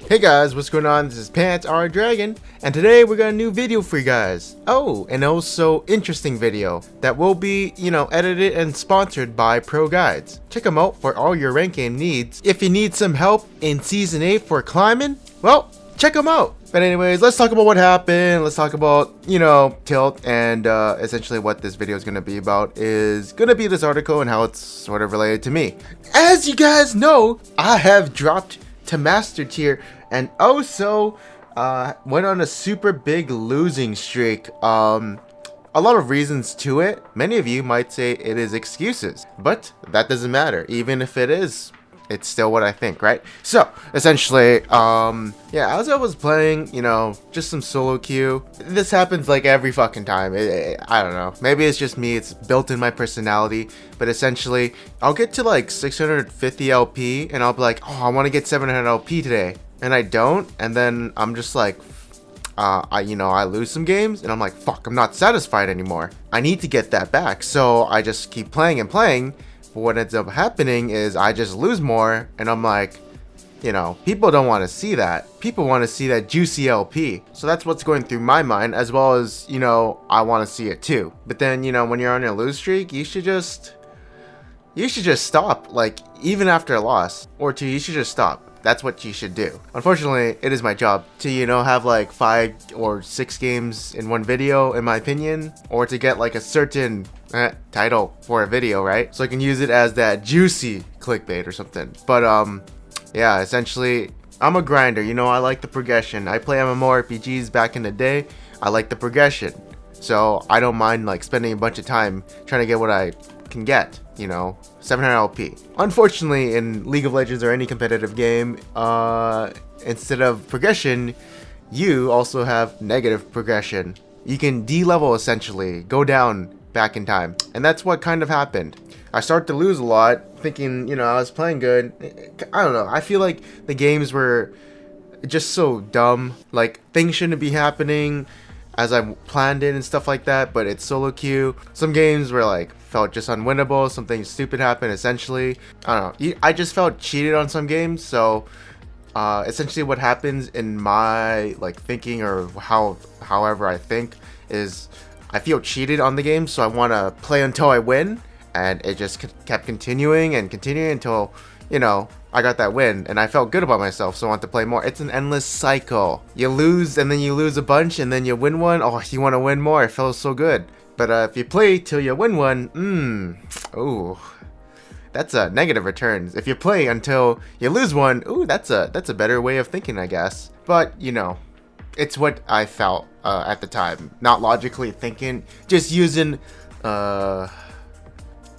Hey guys, what's going on? This is Pants Our Dragon, and today we got a new video for you guys. Oh, and also interesting video that will be, edited and sponsored by Pro Guides. Check them out for all your rank game needs. If you need some help in Season 8 for climbing, well, check them out. But anyways, let's talk about what happened. Let's talk about, Tilt, and essentially what this video is going to be about is going to be this article and how it's sort of related to me. As you guys know, I have dropped to Master Tier and also went on a super big losing streak. A lot of reasons to it. Many of you might say it is excuses, but that doesn't matter. Even if it is, it's still what I think, right? So essentially, as I was playing, just some solo queue. This happens like every fucking time. I don't know. Maybe it's just me. It's built in my personality. But essentially, I'll get to like 650 LP, and I'll be like, oh, I want to get 700 LP today, and I don't. And then I'm just like, I lose some games, and I'm like, fuck, I'm not satisfied anymore. I need to get that back. So I just keep playing and playing. But what ends up happening is I just lose more, and I'm like, people don't want to see that. People want to see that juicy LP. So that's what's going through my mind, as well as, I want to see it too. But then, when you're on a lose streak, you should just stop. Like, even after a loss or two, you should just stop. That's what you should do. Unfortunately, it is my job to, have like 5 or 6 games in one video, in my opinion, or to get like a certain title for a video, right? So I can use it as that juicy clickbait or something. But yeah, essentially, I'm a grinder. I like the progression. I play MMORPGs back in the day. I like the progression. So I don't mind like spending a bunch of time trying to get what I can get, 700 LP. Unfortunately, in League of Legends or any competitive game, instead of progression, you also have negative progression. You can de-level, essentially, go down back in time. And that's what kind of happened. I started to lose a lot, thinking, I was playing good. I don't know. I feel like the games were just so dumb. Like, things shouldn't be happening as I planned it and stuff like that, but it's solo queue. Some games were like, felt just unwinnable. Something stupid happened, essentially. I don't know. I just felt cheated on some games. So, essentially what happens in my, like, thinking or however I think is I feel cheated on the game, so I want to play until I win. And it just kept continuing and continuing until, I got that win, and I felt good about myself, so I want to play more. It's an endless cycle. You lose, and then you lose a bunch, and then you win one. Oh, you want to win more. It feels so good. But if you play till you win one, that's a negative returns. If you play until you lose one, that's a better way of thinking, I guess. But it's what I felt at the time, not logically thinking, just using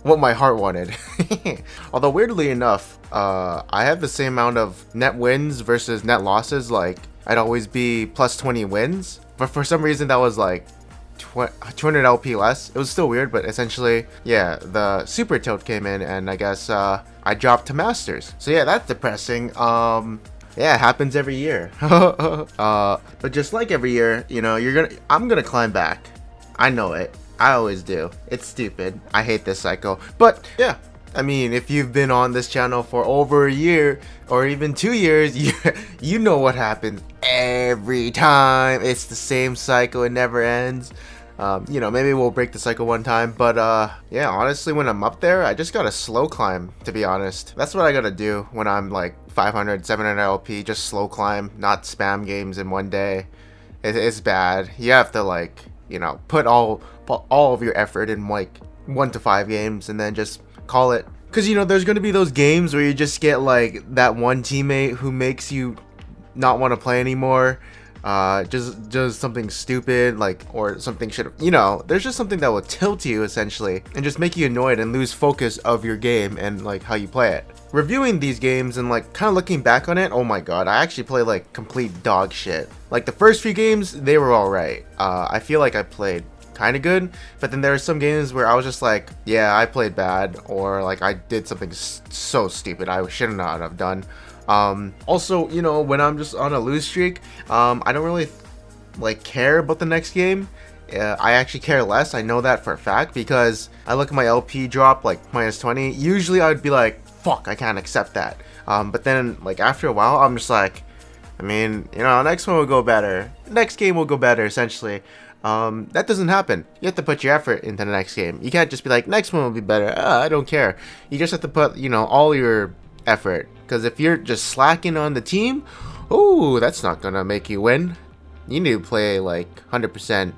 what my heart wanted. Although weirdly enough, I have the same amount of net wins versus net losses. Like, I'd always be plus 20 wins, but for some reason that was like 200 LP less. It was still weird, but essentially, yeah, the super tilt came in, and I guess I dropped to masters. So yeah, that's depressing. Yeah, it happens every year. But just like every year, I'm gonna climb back. I know it. I always do. It's stupid. I hate this cycle. But yeah, I mean, if you've been on this channel for over a year or even 2 years, you know what happens every time. It's the same cycle. It never ends. Maybe we'll break the cycle one time. But yeah, honestly, when I'm up there, I just gotta slow climb, to be honest. That's what I gotta do when I'm like 500, 700 LP. Just slow climb, not spam games in one day. It's bad. You have to like, put all of your effort in like 1 to 5 games and then just call it. Because there's going to be those games where you just get like that one teammate who makes you not want to play anymore. Just something stupid, like, or something should have, there's just something that will tilt you essentially and just make you annoyed and lose focus of your game and like how you play it. Reviewing these games and like kind of looking back on it, oh my god, I actually play like complete dog shit. Like the first few games, they were alright. I feel like I played kind of good, but then there are some games where I was just like, yeah, I played bad, or like I did something so stupid I should not have done. Also, when I'm just on a lose streak, I don't really like care about the next game. I actually care less. I know that for a fact because I look at my LP drop like minus 20. Usually I would be like, fuck, I can't accept that. But then like after a while, I'm just like, I mean, you know, next one will go better. Next game will go better, essentially. That doesn't happen. You have to put your effort into the next game. You can't just be like, next one will be better. I don't care. You just have to put, you know, all your effort. Because if you're just slacking on the team, ooh, that's not gonna make you win. You need to play like 100%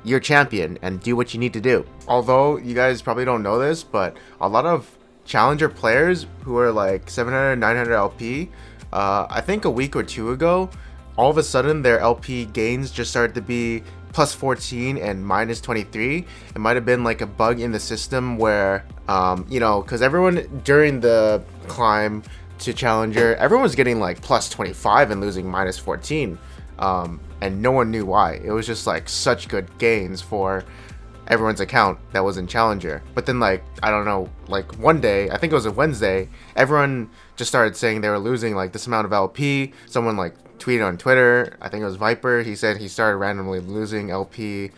your champion and do what you need to do. Although you guys probably don't know this, but a lot of challenger players who are like 700, 900 LP, I think a week or two ago, all of a sudden their LP gains just started to be plus 14 and minus 23. It might have been like a bug in the system where, you know, because everyone during the climb to challenger, everyone was getting like plus 25 and losing minus 14. And no one knew why. It was just like such good gains for everyone's account that was in challenger. But then like, I don't know, like one day, I think it was a Wednesday, everyone just started saying they were losing like this amount of LP. Someone like tweeted on Twitter, I think it was Viper, he said he started randomly losing LP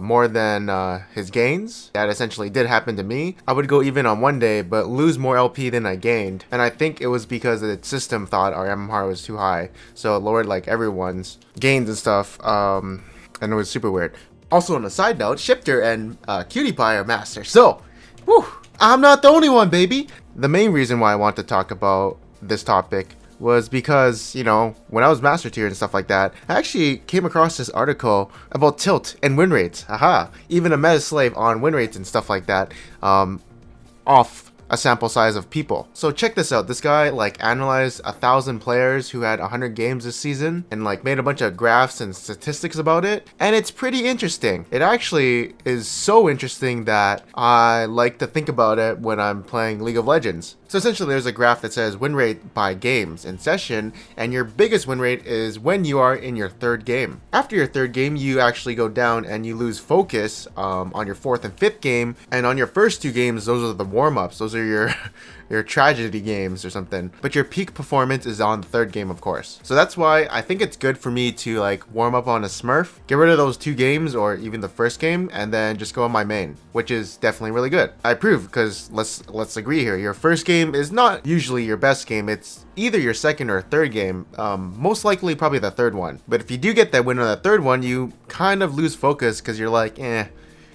more than his gains. That essentially did happen to me. I would go even on one day, but lose more LP than I gained. And I think it was because the system thought our MMR was too high, so it lowered like everyone's gains and stuff. And it was super weird. Also on a side note, Shifter and Cutie Pie are masters. So, whew, I'm not the only one, baby. The main reason why I want to talk about this topic was because, you know, when I was master tier and stuff like that, I actually came across this article about tilt and win rates. Haha, even a meta slave on win rates and stuff like that, off a sample size of people. So check this out. This guy like analyzed 1,000 players who had 100 games this season and like made a bunch of graphs and statistics about it. And it's pretty interesting. It actually is so interesting that I like to think about it when I'm playing League of Legends. So essentially there's a graph that says win rate by games in session, and your biggest win rate is when you are in your third game. After your third game, you actually go down and you lose focus on your fourth and fifth game, and on your first two games, those are the warm-ups. Those are your tragedy games or something. But your peak performance is on the third game, of course. So that's why I think it's good for me to like warm up on a Smurf, get rid of those two games or even the first game, and then just go on my main, which is definitely really good. I approve, because let's agree here. Your first game is not usually your best game. It's either your second or third game, most likely probably the third one. But if you do get that win on the third one, you kind of lose focus because you're like, it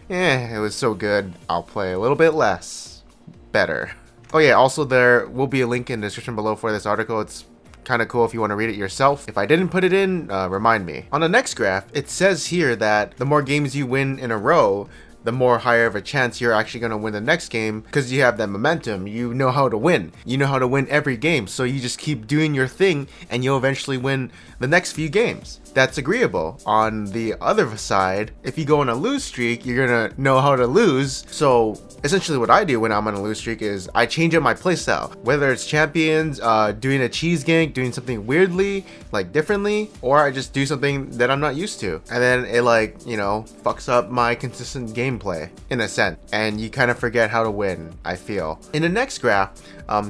was so good, I'll play a little bit less, better. Oh yeah, also there will be a link in the description below for this article. It's kind of cool if you want to read it yourself. If I didn't put it in, remind me. On the next graph, it says here that the more games you win in a row, the more higher of a chance you're actually going to win the next game, because you have that momentum. You know how to win. You know how to win every game. So you just keep doing your thing and you'll eventually win the next few games. That's agreeable. On the other side, if you go on a lose streak, you're going to know how to lose. So essentially what I do when I'm on a lose streak is I change up my playstyle. Whether it's champions, doing a cheese gank, doing something weirdly, like differently, or I just do something that I'm not used to. And then it like, you know, fucks up my consistent gameplay in a sense. And you kind of forget how to win, I feel. In the next graph,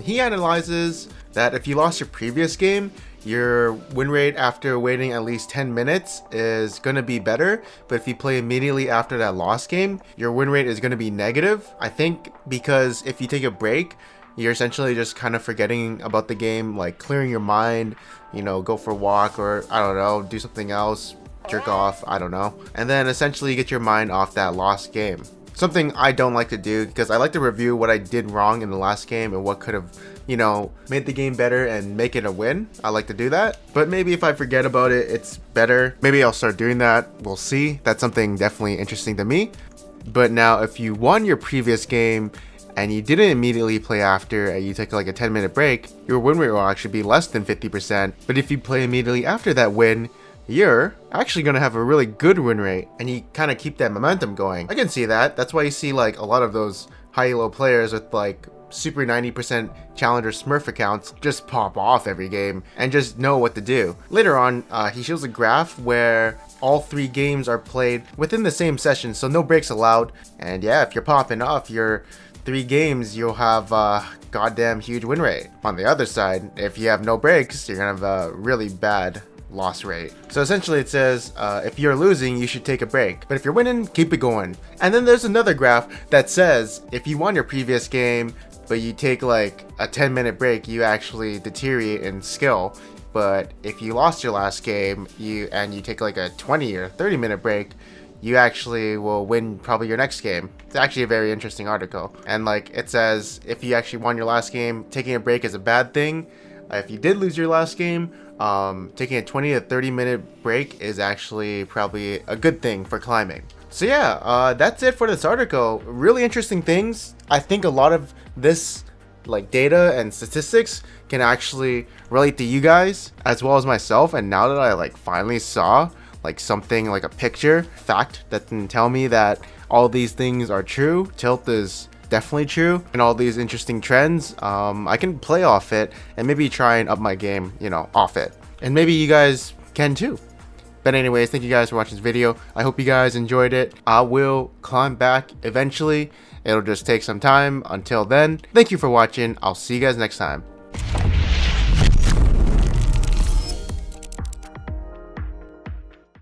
he analyzes that if you lost your previous game, your win rate after waiting at least 10 minutes is going to be better, but if you play immediately after that lost game, your win rate is going to be negative. I think because if you take a break, you're essentially just kind of forgetting about the game, like clearing your mind, you know, go for a walk, or I don't know, do something else, jerk off, I don't know, and then essentially get your mind off that lost game. Something I don't like to do, because I like to review what I did wrong in the last game and what could have, you know, made the game better and make it a win. I like to do that, but maybe if I forget about it, it's better. Maybe I'll start doing that. We'll see. That's something definitely interesting to me. But now if you won your previous game and you didn't immediately play after and you take like a 10-minute break, your win rate will actually be less than 50%. But if you play immediately after that win, you're actually going to have a really good win rate, and you kind of keep that momentum going. I can see that. That's why you see like a lot of those high elo players with like super 90% challenger Smurf accounts just pop off every game and just know what to do. Later on, he shows a graph where all 3 games are played within the same session, so no breaks allowed. And yeah, if you're popping off your 3 games, you'll have a goddamn huge win rate. On the other side, if you have no breaks, you're gonna have a really bad loss rate. So essentially it says if you're losing, you should take a break, but if you're winning, keep it going. And then there's another graph that says if you won your previous game but you take like a 10-minute break, you actually deteriorate in skill but if you lost your last game you take like a 20 or 30-minute break, you actually will win probably your next game. It's actually a very interesting article. And like it says, if you actually won your last game, taking a break is a bad thing. If you did lose your last game, taking a 20 to 30-minute break is actually probably a good thing for climbing. So yeah, that's it for this article. Really interesting things. I think a lot of this like data and statistics can actually relate to you guys as well as myself. And now that I like finally saw like something like a picture fact that can tell me that all these things are true, tilt is definitely true, and all these interesting trends, I can play off it and maybe try and up my game, you know, off it. And maybe you guys can too. But anyways, thank you guys for watching this video. I hope you guys enjoyed it. I will climb back eventually. It'll just take some time. Until then, thank you for watching. I'll see you guys next time.